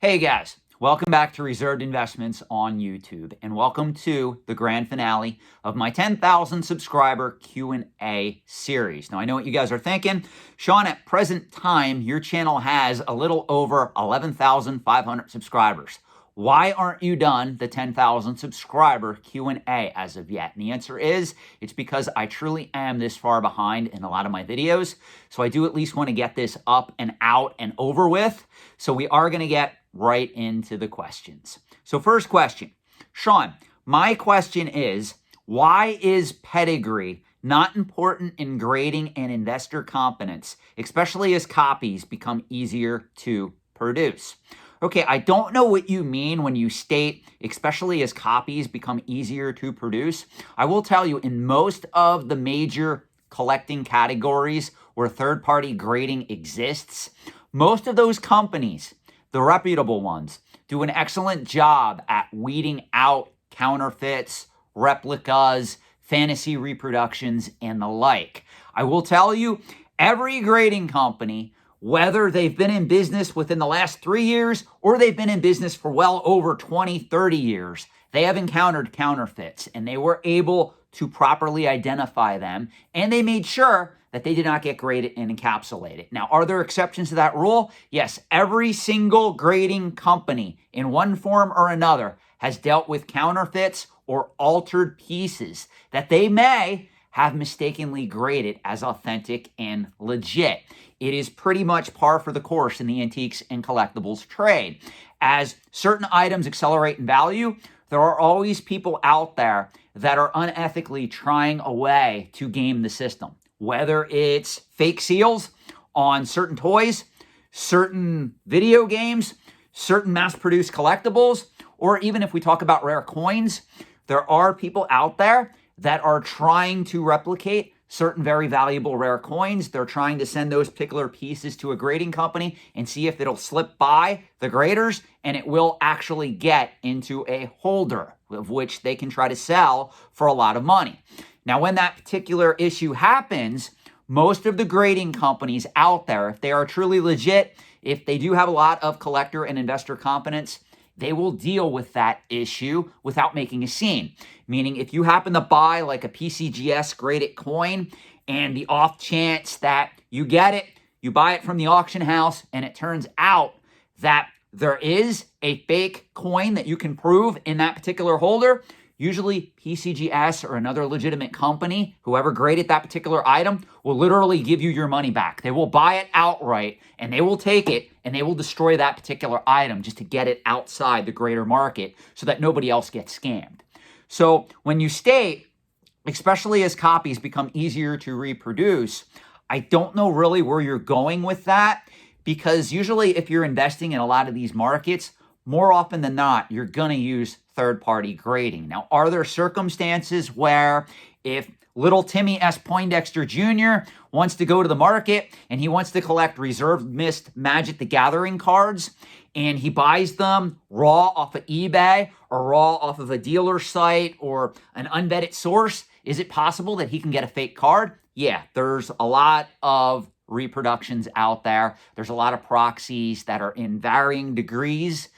Hey guys, welcome back to Reserved Investments on YouTube, and welcome to the grand finale of my 10,000 subscriber Q&A series. Now I know what you guys are thinking. Shawn, at present time, your channel has a little over 11,500 subscribers. Why aren't you done the 10,000 subscriber Q&A as of yet? And the answer is, it's because I truly am this far behind in a lot of my videos. So I do at least want to get this up and out and over with. So we are going to get right into the questions. So first question, Shawn, my question is, why is pedigree not important in grading and investor confidence, especially as copies become easier to produce? Okay, I don't know what you mean when you state, especially as copies become easier to produce. I will tell you, in most of the major collecting categories where third-party grading exists, most of those companies, the reputable ones, do an excellent job at weeding out counterfeits, replicas, fantasy reproductions, and the like. I will tell you, every grading company, whether they've been in business within the last 3 years or they've been in business for well over 20, 30 years, they have encountered counterfeits and they were able to properly identify them, and they made sure that they did not get graded and encapsulated. Now, are there exceptions to that rule? Yes, every single grading company in one form or another has dealt with counterfeits or altered pieces that they may have mistakenly graded as authentic and legit. It is pretty much par for the course in the antiques and collectibles trade. As certain items accelerate in value, there are always people out there that are unethically trying a way to game the system. Whether it's fake seals on certain toys, certain video games, certain mass-produced collectibles, or even if we talk about rare coins, there are people out there that are trying to replicate certain very valuable rare coins. They're trying to send those particular pieces to a grading company and see if it'll slip by the graders and it will actually get into a holder of which they can try to sell for a lot of money. Now, when that particular issue happens, most of the grading companies out there, if they are truly legit, if they do have a lot of collector and investor confidence, they will deal with that issue without making a scene. Meaning, if you happen to buy like a PCGS graded coin and the off chance that you get it, you buy it from the auction house and it turns out that there is a fake coin that you can prove in that particular holder, usually PCGS or another legitimate company, whoever graded that particular item, will literally give you your money back. They will buy it outright and they will take it and they will destroy that particular item just to get it outside the greater market so that nobody else gets scammed. So when you state, especially as copies become easier to reproduce, I don't know really where you're going with that, because usually if you're investing in a lot of these markets, more often than not, you're going to use third-party grading. Now, are there circumstances where if little Timmy S. Poindexter Jr. wants to go to the market and he wants to collect Reserved Mist Magic the Gathering cards, and he buys them raw off of eBay or raw off of a dealer site or an unvetted source, is it possible that he can get a fake card? Yeah, there's a lot of reproductions out there. There's a lot of proxies that are in varying degrees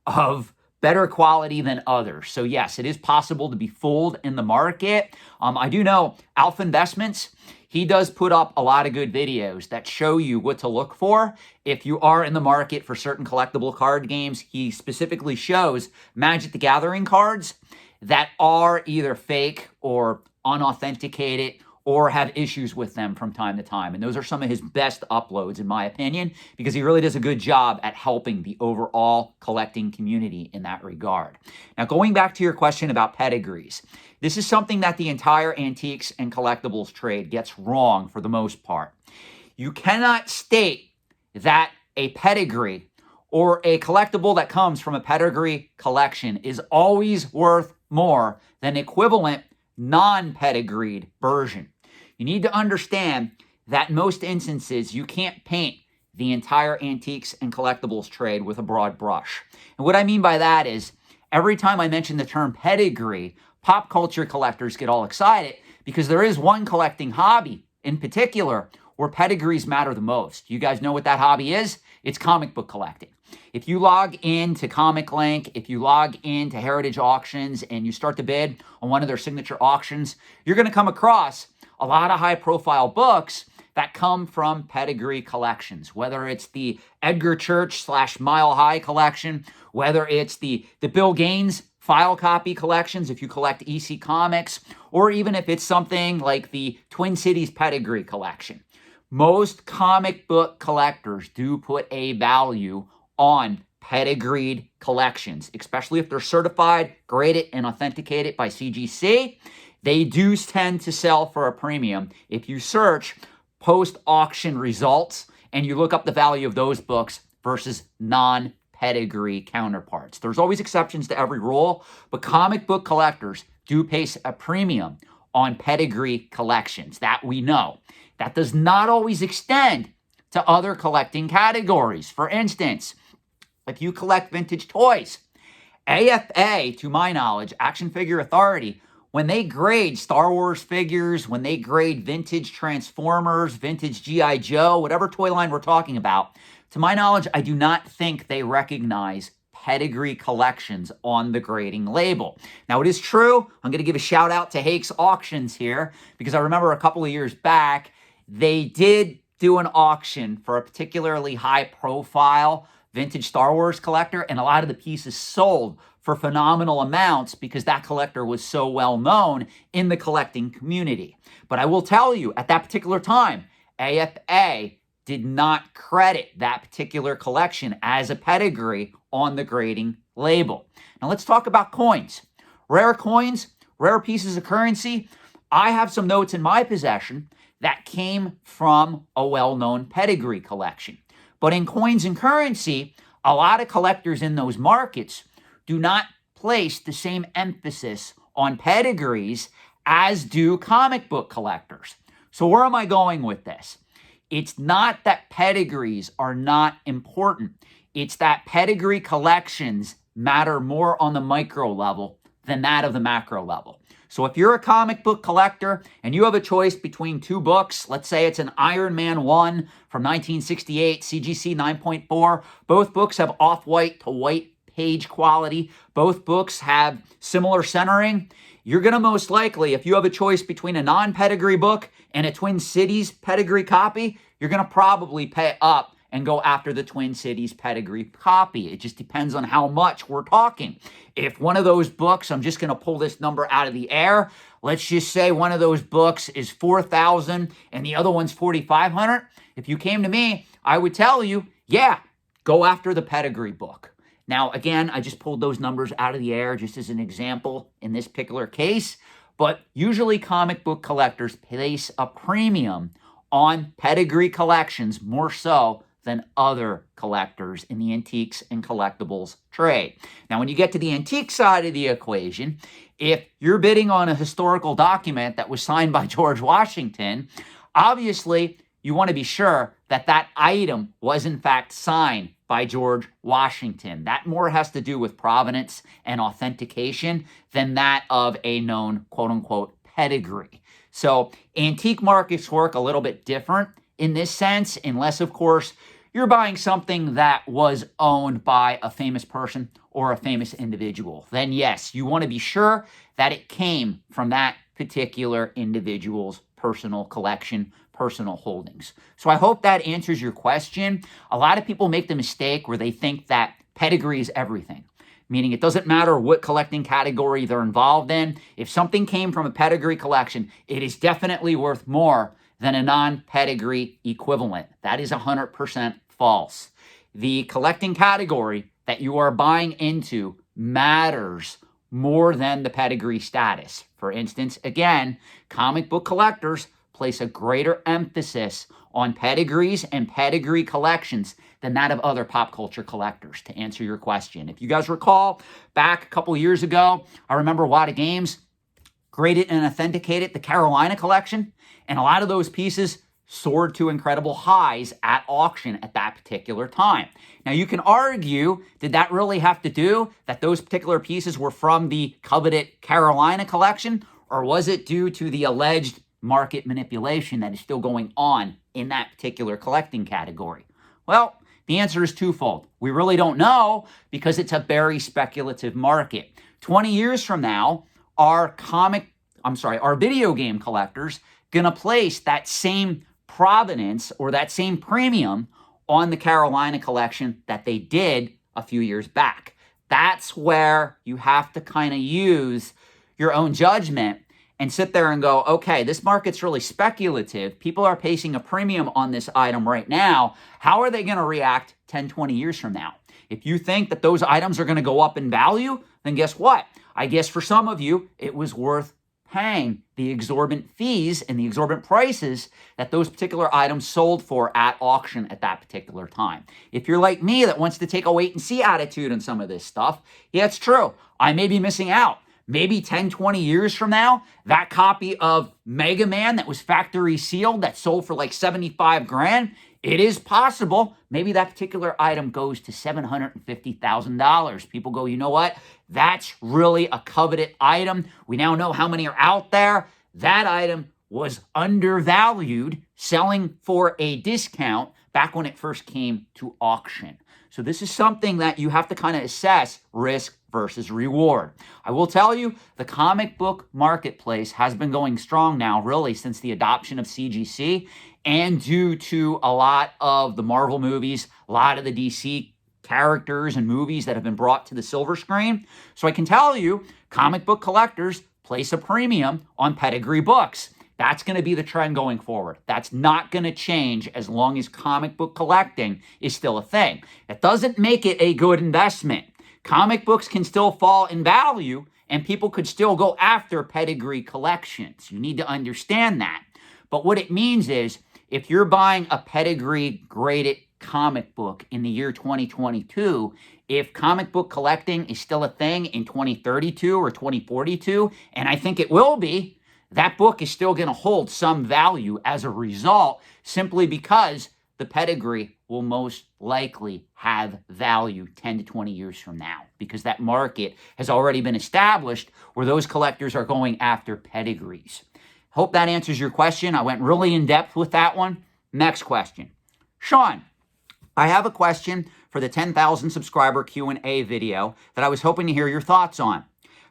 of better quality than others. So yes, it is possible to be fooled in the market. I do know Alpha Investments, he does put up a lot of good videos that show you what to look for. If you are in the market for certain collectible card games, he specifically shows Magic the Gathering cards that are either fake or unauthenticated or have issues with them from time to time. And those are some of his best uploads, in my opinion, because he really does a good job at helping the overall collecting community in that regard. Now, going back to your question about pedigrees, this is something that the entire antiques and collectibles trade gets wrong for the most part. You cannot state that a pedigree or a collectible that comes from a pedigree collection is always worth more than equivalent non-pedigreed version. You need to understand that in most instances, you can't paint the entire antiques and collectibles trade with a broad brush. And what I mean by that is, every time I mention the term pedigree, pop culture collectors get all excited because there is one collecting hobby in particular where pedigrees matter the most. You guys know what that hobby is? It's comic book collecting. If you log into Comic Link, if you log into Heritage Auctions and you start to bid on one of their signature auctions, you're going to come across a lot of high-profile books that come from pedigree collections, whether it's the Edgar Church / Mile High collection, whether it's the Bill Gaines file copy collections if you collect EC Comics, or even if it's something like the Twin Cities Pedigree collection. Most comic book collectors do put a value on pedigreed collections, especially if they're certified, graded, and authenticated by CGC. They do tend to sell for a premium. If you search post-auction results and you look up the value of those books versus non-pedigree counterparts. There's always exceptions to every rule, but comic book collectors do pay a premium on pedigree collections. That we know. That does not always extend to other collecting categories. For instance, if you collect vintage toys, AFA, to my knowledge, Action Figure Authority, when they grade Star Wars figures, when they grade vintage Transformers, vintage G.I. Joe, whatever toy line we're talking about, to my knowledge, I do not think they recognize pedigree collections on the grading label. Now, it is true. I'm going to give a shout out to Hakes Auctions here because I remember a couple of years back, they did do an auction for a particularly high profile vintage Star Wars collector, and a lot of the pieces sold for phenomenal amounts because that collector was so well known in the collecting community. But I will tell you, at that particular time, AFA did not credit that particular collection as a pedigree on the grading label. Now let's talk about coins. Rare coins, rare pieces of currency. I have some notes in my possession that came from a well-known pedigree collection. But in coins and currency, a lot of collectors in those markets do not place the same emphasis on pedigrees as do comic book collectors. So where am I going with this? It's not that pedigrees are not important. It's that pedigree collections matter more on the micro level than that of the macro level. So if you're a comic book collector and you have a choice between two books, let's say it's an Iron Man 1 from 1968, CGC 9.4. Both books have off-white to white page quality. Both books have similar centering. You're going to most likely, if you have a choice between a non-pedigree book and a Twin Cities pedigree copy, you're going to probably pay up and go after the Twin Cities pedigree copy. It just depends on how much we're talking. If one of those books, I'm just going to pull this number out of the air, let's just say one of those books is $4,000 and the other one's $4,500. If you came to me, I would tell you, yeah, go after the pedigree book. Now, again, I just pulled those numbers out of the air just as an example in this particular case, but usually comic book collectors place a premium on pedigree collections more so than other collectors in the antiques and collectibles trade. Now, when you get to the antique side of the equation, if you're bidding on a historical document that was signed by George Washington, obviously you want to be sure that that item was in fact signed by George Washington. That more has to do with provenance and authentication than that of a known quote-unquote pedigree. So antique markets work a little bit different in this sense, unless, of course, you're buying something that was owned by a famous person or a famous individual. Then yes, you want to be sure that it came from that particular individual's personal collection, personal holdings. So I hope that answers your question. A lot of people make the mistake where they think that pedigree is everything, meaning it doesn't matter what collecting category they're involved in. If something came from a pedigree collection, it is definitely worth more than a non-pedigree equivalent. That is 100% false. The collecting category that you are buying into matters more than the pedigree status. For instance, again, comic book collectors place a greater emphasis on pedigrees and pedigree collections than that of other pop culture collectors, to answer your question. If you guys recall, back a couple years ago, I remember a lot of games graded and authenticated the Carolina collection, and a lot of those pieces soared to incredible highs at auction at that particular time. Now, you can argue, did that really have to do that those particular pieces were from the coveted Carolina collection, or was it due to the alleged market manipulation that is still going on in that particular collecting category? Well, the answer is twofold. We really don't know because it's a very speculative market. 20 years from now, our video game collectors going to place that same provenance or that same premium on the Carolina collection that they did a few years back. That's where you have to kind of use your own judgment and sit there and go, okay, this market's really speculative. People are placing a premium on this item right now. How are they going to react 10, 20 years from now? If you think that those items are going to go up in value, then guess what? I guess for some of you, it was worth paying the exorbitant fees and the exorbitant prices that those particular items sold for at auction at that particular time. If you're like me that wants to take a wait and see attitude on some of this stuff, yeah, it's true. I may be missing out. Maybe 10, 20 years from now, that copy of Mega Man that was factory sealed that sold for like 75 grand, it is possible maybe that particular item goes to $750,000. People go, you know what? That's really a coveted item. We now know how many are out there. That item was undervalued, selling for a discount back when it first came to auction. So this is something that you have to kind of assess risk versus reward. I will tell you, the comic book marketplace has been going strong now, really, since the adoption of CGC, and due to a lot of the Marvel movies, a lot of the DC characters and movies that have been brought to the silver screen. So I can tell you, comic book collectors place a premium on Pedigree books. That's going to be the trend going forward. That's not going to change as long as comic book collecting is still a thing. It doesn't make it a good investment. Comic books can still fall in value, and people could still go after Pedigree collections. You need to understand that. But what it means is, if you're buying a Pedigree graded comic book in the year 2022, if comic book collecting is still a thing in 2032 or 2042, and I think it will be, that book is still going to hold some value as a result, simply because the Pedigree will most likely have value 10 to 20 years from now, because that market has already been established where those collectors are going after Pedigrees. Hope that answers your question. I went really in depth with that one. Next question. Shawn, I have a question for the 10,000 subscriber Q&A video that I was hoping to hear your thoughts on.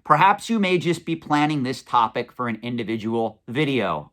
Perhaps you may just be planning this topic for an individual video.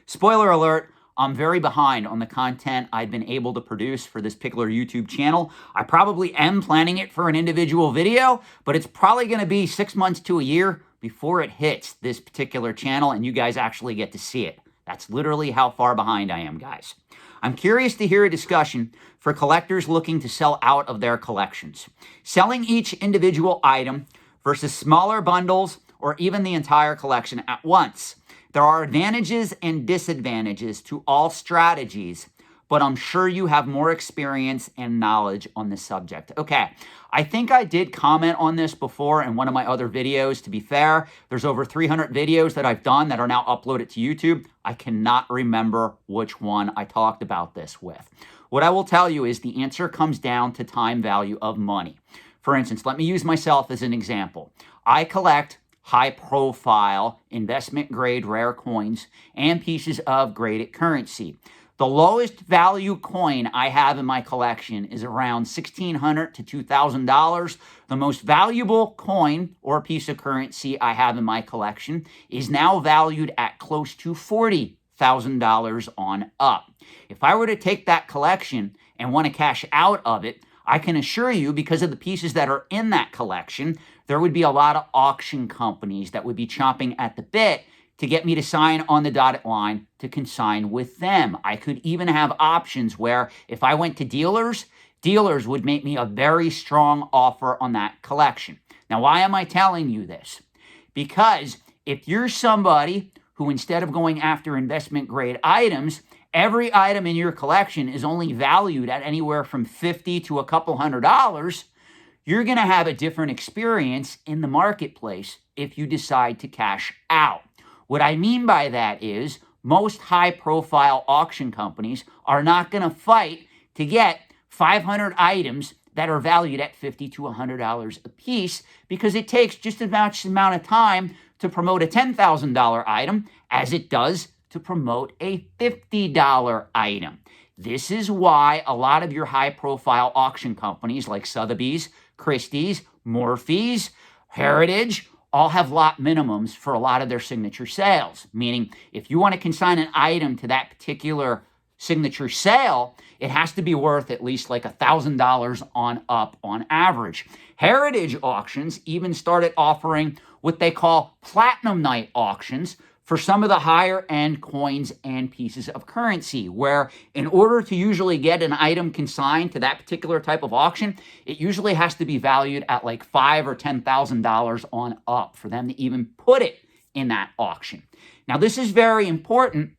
Spoiler alert, I'm very behind on the content I've been able to produce for this particular YouTube channel. I probably am planning it for an individual video, but it's probably going to be 6 months to a year before it hits this particular channel and you guys actually get to see it. That's literally how far behind I am, guys. I'm curious to hear a discussion for collectors looking to sell out of their collections. Selling each individual item versus smaller bundles or even the entire collection at once. There are advantages and disadvantages to all strategies, but I'm sure you have more experience and knowledge on this subject. Okay, I think I did comment on this before in one of my other videos. To be fair, there's over 300 videos that I've done that are now uploaded to YouTube. I cannot remember which one I talked about this with. What I will tell you is the answer comes down to time value of money. For instance, let me use myself as an example. I collect high-profile, investment-grade rare coins and pieces of graded currency. The lowest value coin I have in my collection is around $1,600 to $2,000. The most valuable coin or piece of currency I have in my collection is now valued at close to $40,000 on up. If I were to take that collection and want to cash out of it, I can assure you, because of the pieces that are in that collection, there would be a lot of auction companies that would be chomping at the bit to get me to sign on the dotted line to consign with them. I could even have options where if I went to dealers, dealers would make me a very strong offer on that collection. Now, why am I telling you this? Because if you're somebody who, instead of going after investment grade items, every item in your collection is only valued at anywhere from $50 to a couple $100, you're going to have a different experience in the marketplace if you decide to cash out. What I mean by that is most high-profile auction companies are not going to fight to get 500 items that are valued at $50 to $100 a piece, because it takes just as much amount of time to promote a $10,000 item as it does to promote a $50 item. This is why a lot of your high-profile auction companies like Sotheby's, Christie's, Morphy's, Heritage, all have lot minimums for a lot of their signature sales. Meaning, if you want to consign an item to that particular signature sale, it has to be worth at least like $1,000 on up on average. Heritage auctions even started offering what they call platinum night auctions for some of the higher end coins and pieces of currency, where in order to usually get an item consigned to that particular type of auction, it usually has to be valued at like $5,000 or $10,000 on up for them to even put it in that auction. Now, this is very important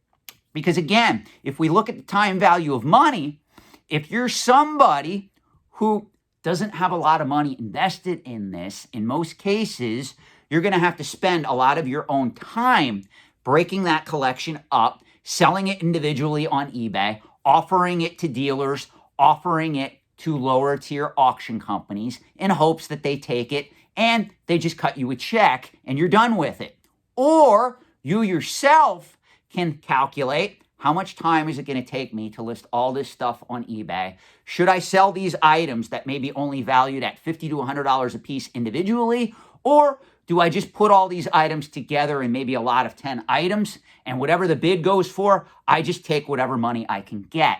because, again, if we look at the time value of money, if you're somebody who doesn't have a lot of money invested in this, in most cases, you're going to have to spend a lot of your own time breaking that collection up, selling it individually on eBay, offering it to dealers, offering it to lower tier auction companies in hopes that they take it and they just cut you a check and you're done with it. Or you yourself can calculate, how much time is it going to take me to list all this stuff on eBay? Should I sell these items that may be only valued at $50 to $100 a piece individually? Or do I just put all these items together in maybe a lot of 10 items, and whatever the bid goes for, I just take whatever money I can get?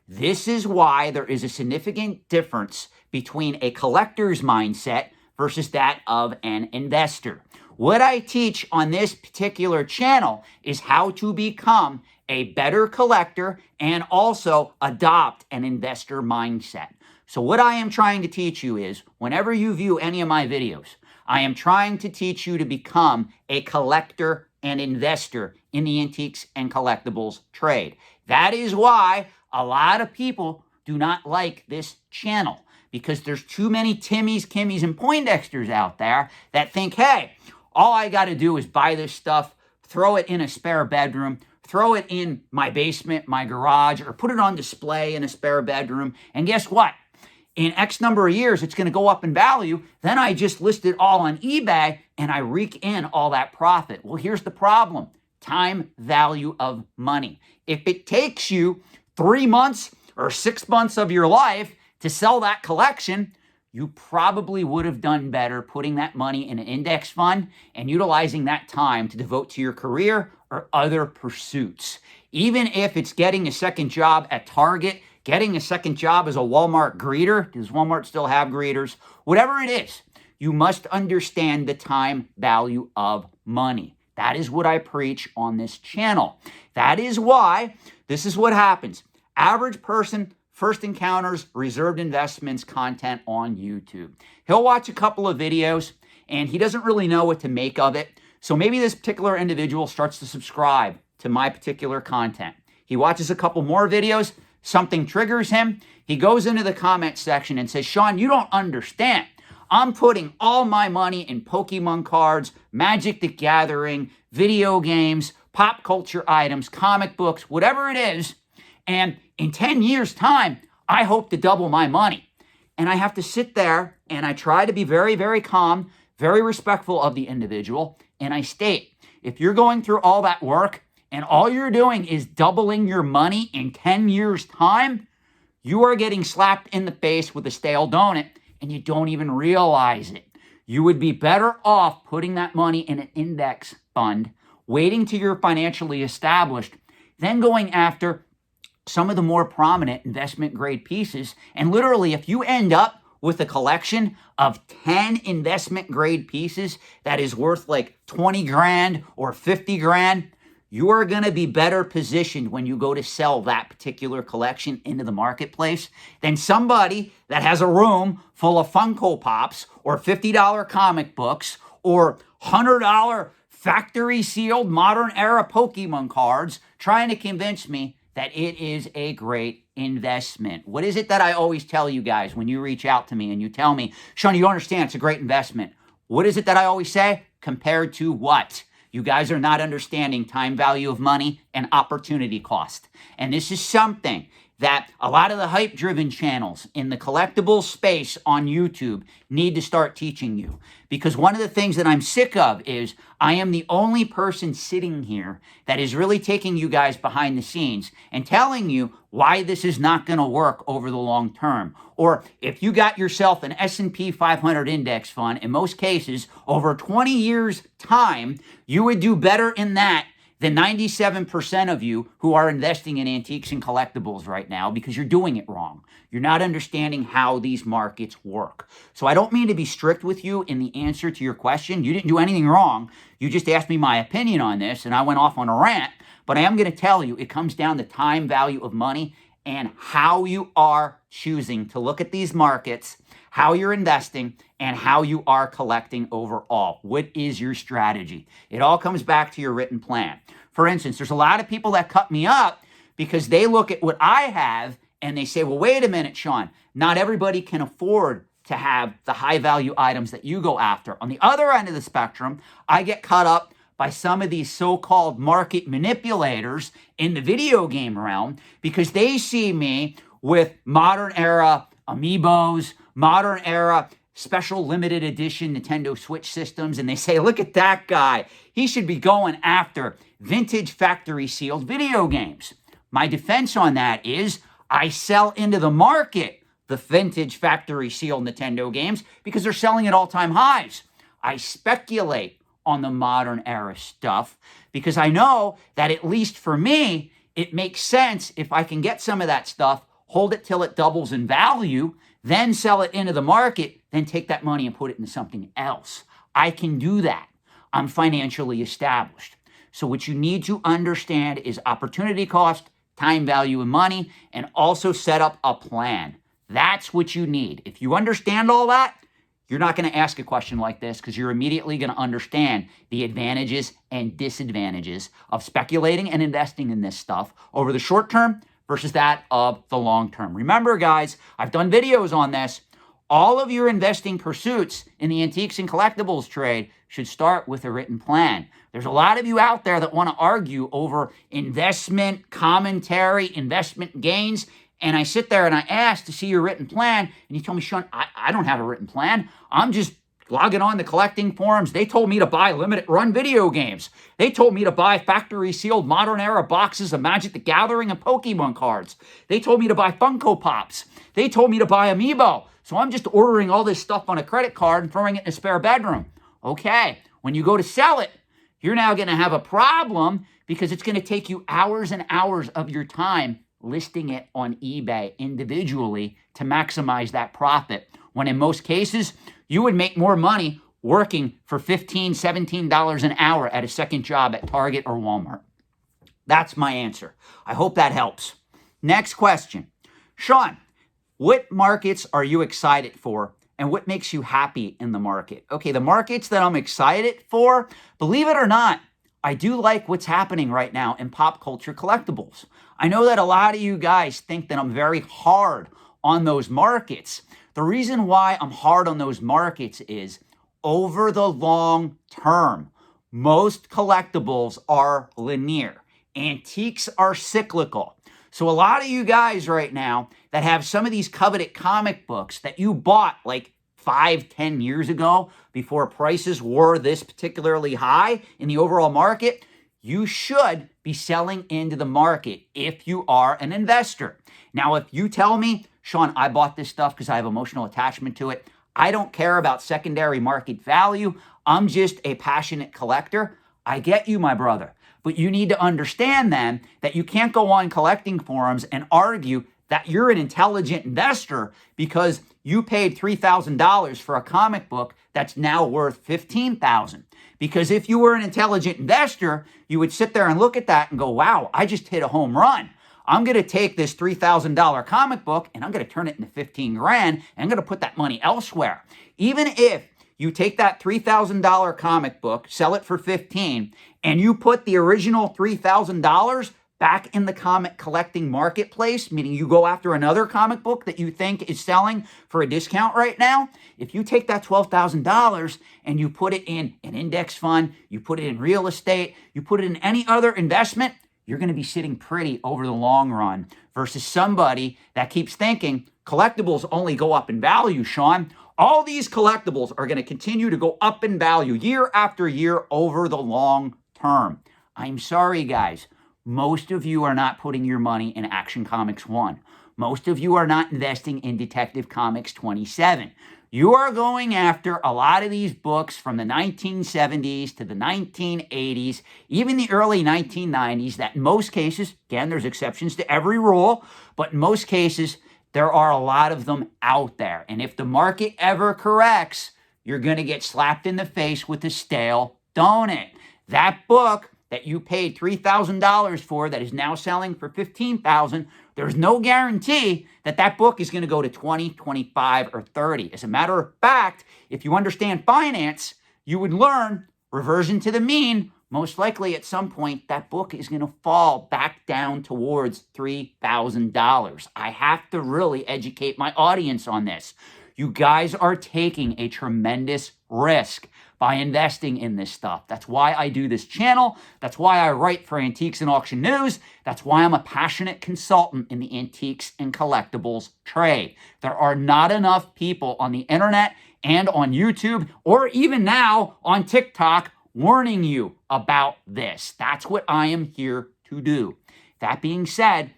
This is why there is a significant difference between a collector's mindset versus that of an investor. What I teach on this particular channel is how to become a better collector and also adopt an investor mindset. So what I am trying to teach you is, whenever you view any of my videos, I am trying to teach you to become a collector and investor in the antiques and collectibles trade. That is why a lot of people do not like this channel, because there's too many Timmys, Kimmys, and Poindexters out there that think, hey, all I got to do is buy this stuff, throw it in a spare bedroom, throw it in my basement, my garage, or put it on display in a spare bedroom, and guess what? In X number of years, it's going to go up in value. Then I just list it all on eBay and I rake in all that profit. Well, here's the problem. Time value of money. If it takes you 3 months or 6 months of your life to sell that collection, you probably would have done better putting that money in an index fund and utilizing that time to devote to your career or other pursuits. Even if it's getting a second job at Target, getting a second job as a Walmart greeter, does Walmart still have greeters? Whatever it is, you must understand the time value of money. That is what I preach on this channel. That is why this is what happens. Average person first encounters reserved investments content on YouTube. He'll watch a couple of videos and he doesn't really know what to make of it. So maybe this particular individual starts to subscribe to my particular content. He watches a couple more videos, something triggers him. He goes into the comment section and says, Shawn, you don't understand. I'm putting all my money in Pokemon cards, Magic the Gathering, video games, pop culture items, comic books, whatever it is. And in 10 years' time, I hope to double my money. And I have to sit there and I try to be very, very calm, very respectful of the individual. And I state, if you're going through all that work and all you're doing is doubling your money in 10 years' time, you are getting slapped in the face with a stale donut and you don't even realize it. You would be better off putting that money in an index fund, waiting till you're financially established, then going after some of the more prominent investment grade pieces. And literally, if you end up with a collection of 10 investment grade pieces that is worth like 20 grand or 50 grand, you are going to be better positioned when you go to sell that particular collection into the marketplace than somebody that has a room full of Funko Pops or $50 comic books or $100 factory sealed modern era Pokemon cards trying to convince me that it is a great investment. What is it that I always tell you guys when you reach out to me and you tell me, Shawn, you don't understand, it's a great investment. What is it that I always say? Compared to what? You guys are not understanding time value of money and opportunity cost. And this is something that a lot of the hype-driven channels in the collectible space on YouTube need to start teaching you. Because one of the things that I'm sick of is I am the only person sitting here that is really taking you guys behind the scenes and telling you why this is not going to work over the long term. Or if you got yourself an S&P 500 index fund, in most cases, over 20 years' time, you would do better in that than 97% of you who are investing in antiques and collectibles right now because you're doing it wrong. You're not understanding how these markets work. So I don't mean to be strict with you in the answer to your question. You didn't do anything wrong. You just asked me my opinion on this, and I went off on a rant. But I am going to tell you, it comes down to time value of money and how you are choosing to look at these markets, how you're investing, and how you are collecting overall. What is your strategy? It all comes back to your written plan. For instance, there's a lot of people that cut me up because they look at what I have and they say, well, wait a minute, Shawn, not everybody can afford to have the high value items that you go after. On the other end of the spectrum, I get caught up by some of these so-called market manipulators in the video game realm because they see me with modern era amiibos, modern era special limited edition Nintendo Switch systems, and they say, look at that guy. He should be going after vintage factory sealed video games. My defense on that is I sell into the market the vintage factory sealed Nintendo games because they're selling at all-time highs. I speculate on the modern era stuff because I know that at least for me, it makes sense if I can get some of that stuff, hold it till it doubles in value, then sell it into the market, then take that money and put it into something else. I can do that. I'm financially established. So what you need to understand is opportunity cost, time value, and money, and also set up a plan. That's what you need. If you understand all that, you're not going to ask a question like this because you're immediately going to understand the advantages and disadvantages of speculating and investing in this stuff over the short term versus that of the long term. Remember, guys, I've done videos on this. All of your investing pursuits in the antiques and collectibles trade should start with a written plan. There's a lot of you out there that want to argue over investment commentary, investment gains, and I sit there and I ask to see your written plan, and you tell me, Shawn, I don't have a written plan. I'm just logging on the collecting forums. They told me to buy limited run video games. They told me to buy factory sealed modern era boxes of Magic the Gathering and Pokemon cards. They told me to buy Funko Pops. They told me to buy Amiibo. So I'm just ordering all this stuff on a credit card and throwing it in a spare bedroom. Okay, when you go to sell it, you're now going to have a problem because it's going to take you hours and hours of your time listing it on eBay individually to maximize that profit. When in most cases, you would make more money working for $15, $17 an hour at a second job at Target or Walmart. That's my answer. I hope that helps. Next question. Shawn, what markets are you excited for and what makes you happy in the market? Okay, the markets that I'm excited for, believe it or not, I do like what's happening right now in pop culture collectibles. I know that a lot of you guys think that I'm very hard on those markets. The reason why I'm hard on those markets is over the long term, most collectibles are linear. Antiques are cyclical. So a lot of you guys right now that have some of these coveted comic books that you bought like 5-10 years ago before prices were this particularly high in the overall market, you should be selling into the market if you are an investor. Now, if you tell me, Shawn, I bought this stuff because I have emotional attachment to it, I don't care about secondary market value, I'm just a passionate collector, I get you, my brother. But you need to understand then that you can't go on collecting forums and argue that you're an intelligent investor because you paid $3,000 for a comic book that's now worth $15,000. Because if you were an intelligent investor, you would sit there and look at that and go, wow, I just hit a home run. I'm going to take this $3,000 comic book and I'm going to turn it into 15 grand and I'm going to put that money elsewhere. Even if you take that $3,000 comic book, sell it for 15, and you put the original $3,000 back in the comic collecting marketplace, meaning you go after another comic book that you think is selling for a discount right now, if you take that $12,000 and you put it in an index fund, you put it in real estate, you put it in any other investment, you're going to be sitting pretty over the long run versus somebody that keeps thinking collectibles only go up in value, Shawn. All these collectibles are going to continue to go up in value year after year over the long term. I'm sorry, guys. Most of you are not putting your money in Action Comics 1. Most of you are not investing in Detective Comics 27. You are going after a lot of these books from the 1970s to the 1980s, even the early 1990s, that in most cases, again, there's exceptions to every rule, but in most cases, there are a lot of them out there. And if the market ever corrects, you're going to get slapped in the face with a stale donut. That book that you paid $3,000 for that is now selling for $15,000, there's no guarantee that that book is going to go to 20, 25, or 30. As a matter of fact, if you understand finance, you would learn reversion to the mean. Most likely at some point, that book is going to fall back down towards $3,000. I have to really educate my audience on this. You guys are taking a tremendous risk by investing in this stuff. That's why I do this channel. That's why I write for Antiques and Auction News. That's why I'm a passionate consultant in the antiques and collectibles trade. There are not enough people on the internet and on YouTube, or even now on TikTok, warning you about this. That's what I am here to do. That being said,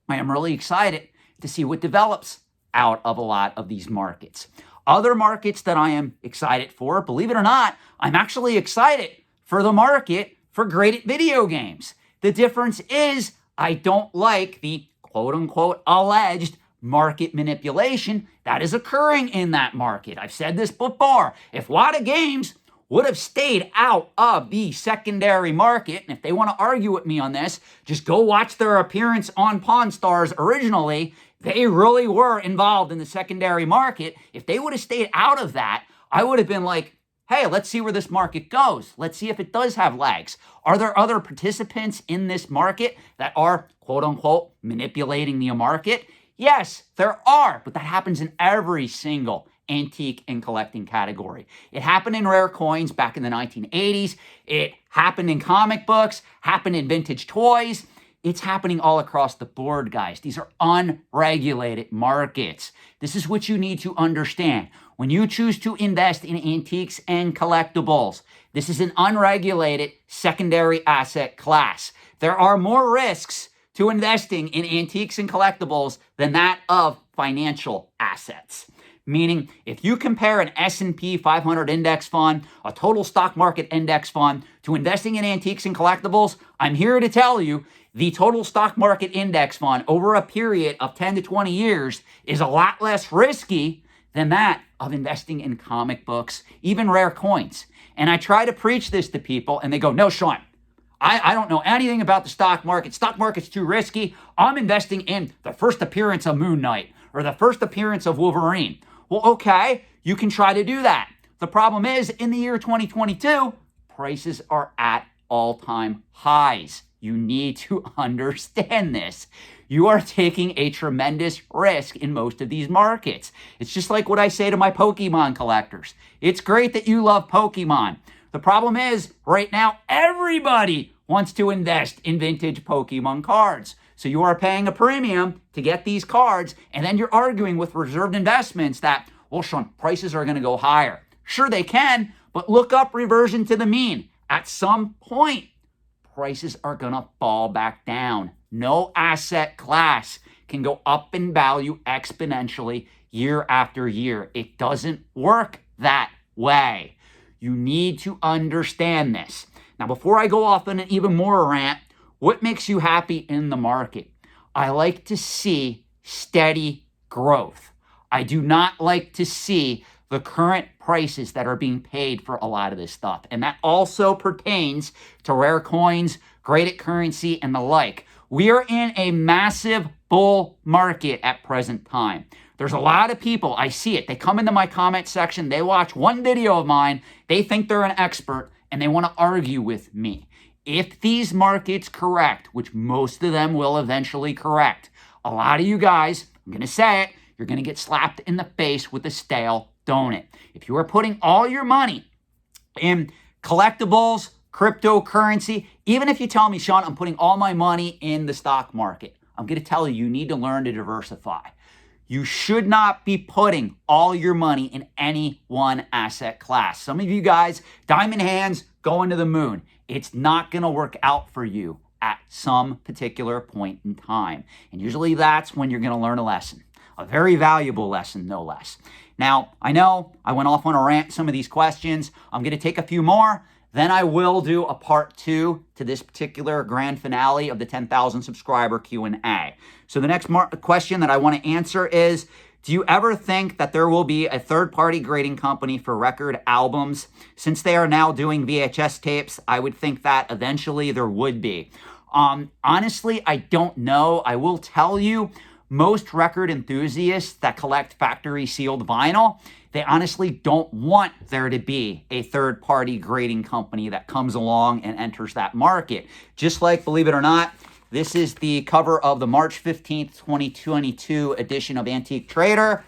I am really excited to see what develops out of a lot of these markets. Other markets that I am excited for, believe it or not, I'm actually excited for the market for graded video games. The difference is I don't like the quote-unquote alleged market manipulation that is occurring in that market. I've said this before. If a lot of games would have stayed out of the secondary market, and if they want to argue with me on this, just go watch their appearance on Pawn Stars originally. They really were involved in the secondary market. If they would have stayed out of that, I would have been like, hey, let's see where this market goes. Let's see if it does have legs. Are there other participants in this market that are, quote unquote, manipulating the market? Yes, there are, but that happens in every single antique and collecting category. It happened in rare coins back in the 1980s. It happened in comic books, happened in vintage toys. It's happening all across the board, guys. These are unregulated markets. This is what you need to understand. When you choose to invest in antiques and collectibles, this is an unregulated secondary asset class. There are more risks to investing in antiques and collectibles than that of financial assets. Meaning, if you compare an S&P 500 index fund, a total stock market index fund, to investing in antiques and collectibles, I'm here to tell you, the total stock market index fund over a period of 10 to 20 years is a lot less risky than that of investing in comic books, even rare coins. And I try to preach this to people, and they go, no, Shawn, I don't know anything about the stock market. Stock market's too risky. I'm investing in the first appearance of Moon Knight or the first appearance of Wolverine. Well, okay, you can try to do that. The problem is, in the year 2022, prices are at all-time highs. You need to understand this. You are taking a tremendous risk in most of these markets. It's just like what I say to my Pokemon collectors. It's great that you love Pokemon. The problem is, right now, everybody wants to invest in vintage Pokemon cards. So you are paying a premium to get these cards, and then you're arguing with reserved investments that, well, Shawn, prices are going to go higher. Sure, they can, but look up reversion to the mean. At some point, prices are going to fall back down. No asset class can go up in value exponentially year after year. It doesn't work that way. You need to understand this. Now, before I go off on an even more rant, what makes you happy in the market? I like to see steady growth. I do not like to see the current prices that are being paid for a lot of this stuff. And that also pertains to rare coins, graded currency, and the like. We are in a massive bull market at present time. There's a lot of people, I see it. They come into my comment section, they watch one video of mine, they think they're an expert, and they want to argue with me. If these markets correct, which most of them will eventually correct, a lot of you guys, I'm going to say it, you're going to get slapped in the face with a stale donut. If you are putting all your money in collectibles, cryptocurrency, Even if you tell me, Shawn, I'm putting all my money in the stock market, I'm going to tell you, you need to learn to diversify. You should not be putting all your money in any one asset class. Some of you guys, diamond hands, going to the moon. It's not going to work out for you at some particular point in time. And usually that's when you're going to learn a lesson, a very valuable lesson, no less. Now, I know I went off on a rant some of these questions. I'm going to take a few more. Then I will do a part 2 to this particular grand finale of the 10,000 subscriber Q&A. So the next question that I want to answer is, do you ever think that there will be a third-party grading company for record albums? Since they are now doing VHS tapes, I would think that eventually there would be. Honestly, I don't know. I will tell you, most record enthusiasts that collect factory sealed vinyl, they honestly don't want there to be a third-party grading company that comes along and enters that market. Just like, believe it or not, this is the cover of the March 15th, 2022 edition of Antique Trader.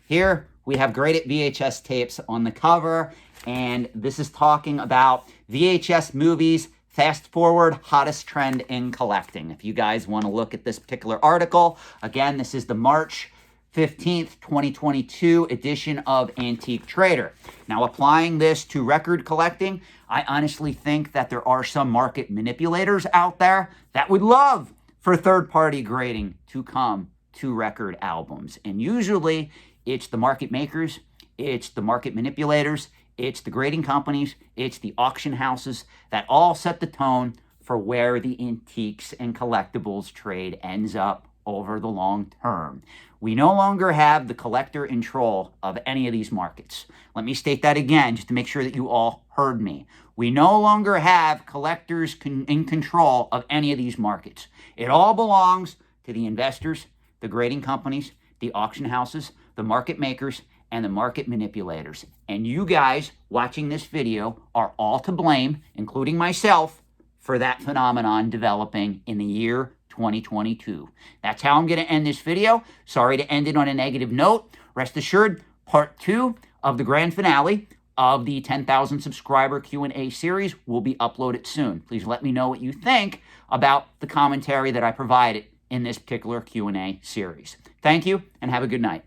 Here we have graded VHS tapes on the cover, and this is talking about VHS movies. Fast forward, hottest trend in collecting. If you guys want to look at this particular article, again, this is the March 15th, 2022 edition of Antique Trader. Now, applying this to record collecting, I honestly think that there are some market manipulators out there that would love for third-party grading to come to record albums. And usually, it's the market makers, it's the market manipulators, it's the grading companies, it's the auction houses that all set the tone for where the antiques and collectibles trade ends up over the long term. We no longer have the collector control of any of these markets. Let me state that again, just to make sure that you all heard me. We no longer have collectors in control of any of these markets. It all belongs to the investors, the grading companies, the auction houses, the market makers, and the market manipulators. And you guys watching this video are all to blame, including myself, for that phenomenon developing in the year 2022. That's how I'm going to end this video. Sorry to end it on a negative note. Rest assured, part 2 of the grand finale of the 10,000 subscriber Q&A series will be uploaded soon. Please let me know what you think about the commentary that I provided in this particular Q&A series. Thank you, and have a good night.